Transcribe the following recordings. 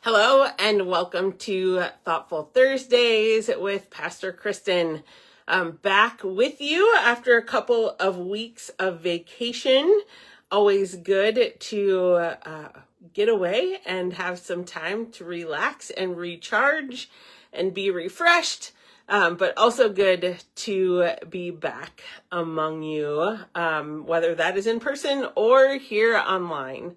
Hello and welcome to Thoughtful Thursdays with Pastor Kristen. I'm back with you after a couple of weeks of vacation. Always good to get away and have some time to relax and recharge and be refreshed. But also good to be back among you, whether that is in person or here online.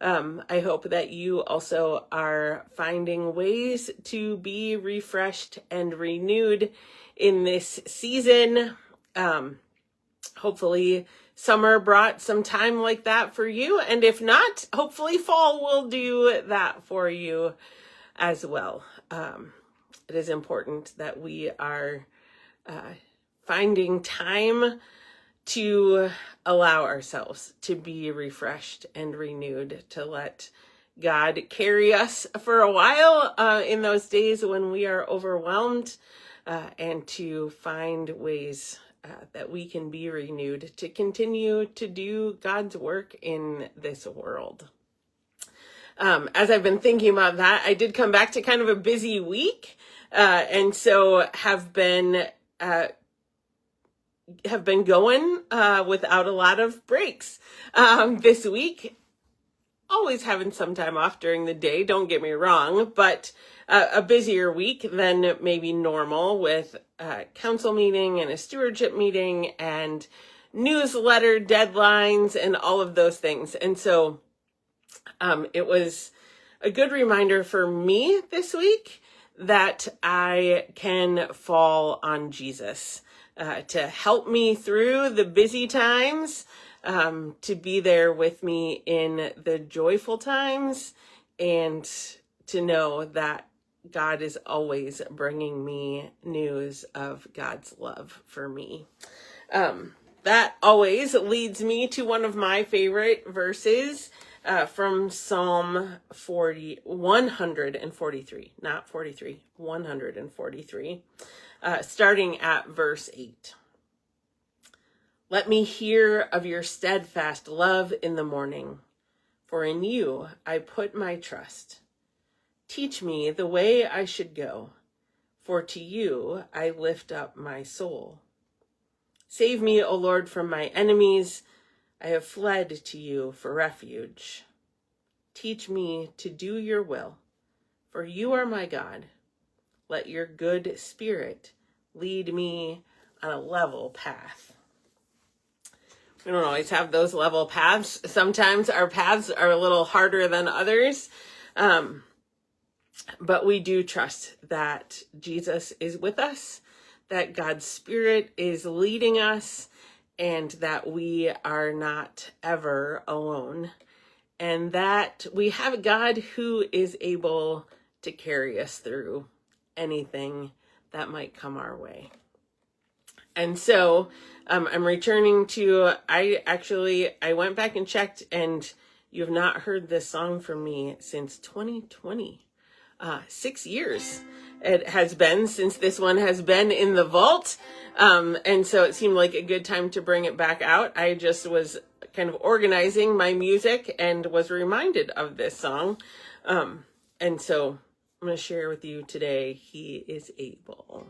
I hope that you also are finding ways to be refreshed and renewed in this season. Hopefully summer brought some time like that for you. And if not, hopefully fall will do that for you as well. It is important that we are finding time to allow ourselves to be refreshed and renewed, to let God carry us for a while in those days when we are overwhelmed, and to find ways that we can be renewed to continue to do God's work in this world. As I've been thinking about that, I did come back to kind of a busy week, and so have been going without a lot of breaks this week. Always having some time off during the day, don't get me wrong, but a busier week than maybe normal with council meeting and a stewardship meeting and newsletter deadlines and all of those things. And so it was a good reminder for me this week that I can fall on Jesus. To help me through the busy times, to be there with me in the joyful times, and to know that God is always bringing me news of God's love for me. That always leads me to one of my favorite verses from Psalm 143, not 43, 143. Starting at verse 8. Let me hear of your steadfast love in the morning, for in you I put my trust. Teach me the way I should go, for to you I lift up my soul. Save me, O Lord, from my enemies. I have fled to you for refuge. Teach me to do your will, for you are my God. Let your good spirit lead me on a level path. We don't always have those level paths. Sometimes our paths are a little harder than others. But we do trust that Jesus is with us, that God's Spirit is leading us, and that we are not ever alone. And that we have a God who is able to carry us through anything that might come our way. And so I'm returning to, I went back and checked, and you have not heard this song from me since 2020. 6 years it has been since this one has been in the vault. And so it seemed like a good time to bring it back out. I just was kind of organizing my music and was reminded of this song. And so I'm going to share with you today, He is Able.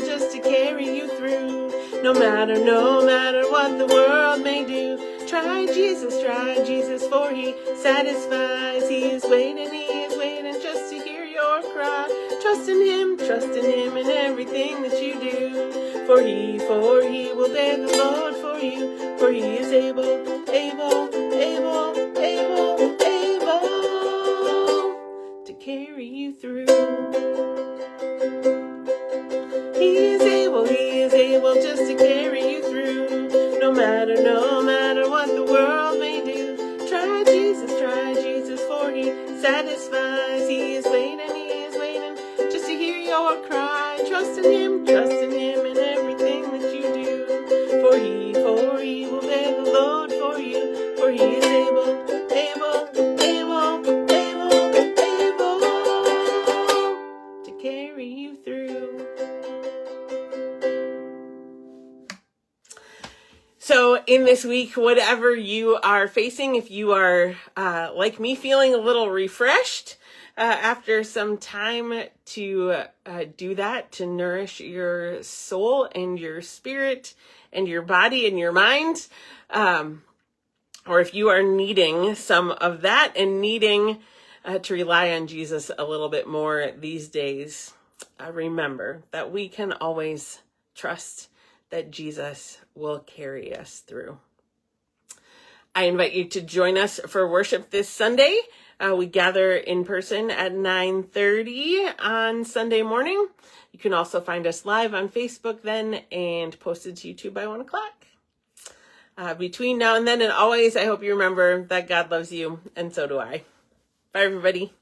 Just to carry you through, no matter what the world may do. Try Jesus, for He satisfies. He is waiting just to hear your cry. Trust in Him in everything that you do. For He will bear the load for you, for He is able to carry you through. He is able just to carry you through, no matter what the world may do. Try Jesus, for He satisfies. in this week, whatever you are facing, if you are like me, feeling a little refreshed after some time to do that, to nourish your soul and your spirit and your body and your mind, or if you are needing some of that and needing to rely on Jesus a little bit more these days, remember that we can always trust that Jesus will carry us through. I invite you to join us for worship this Sunday. We gather in person at 9:30 on Sunday morning. You can also find us live on Facebook then and posted to YouTube by 1 o'clock. Between now and then and always, I hope you remember that God loves you, and so do I. Bye, everybody.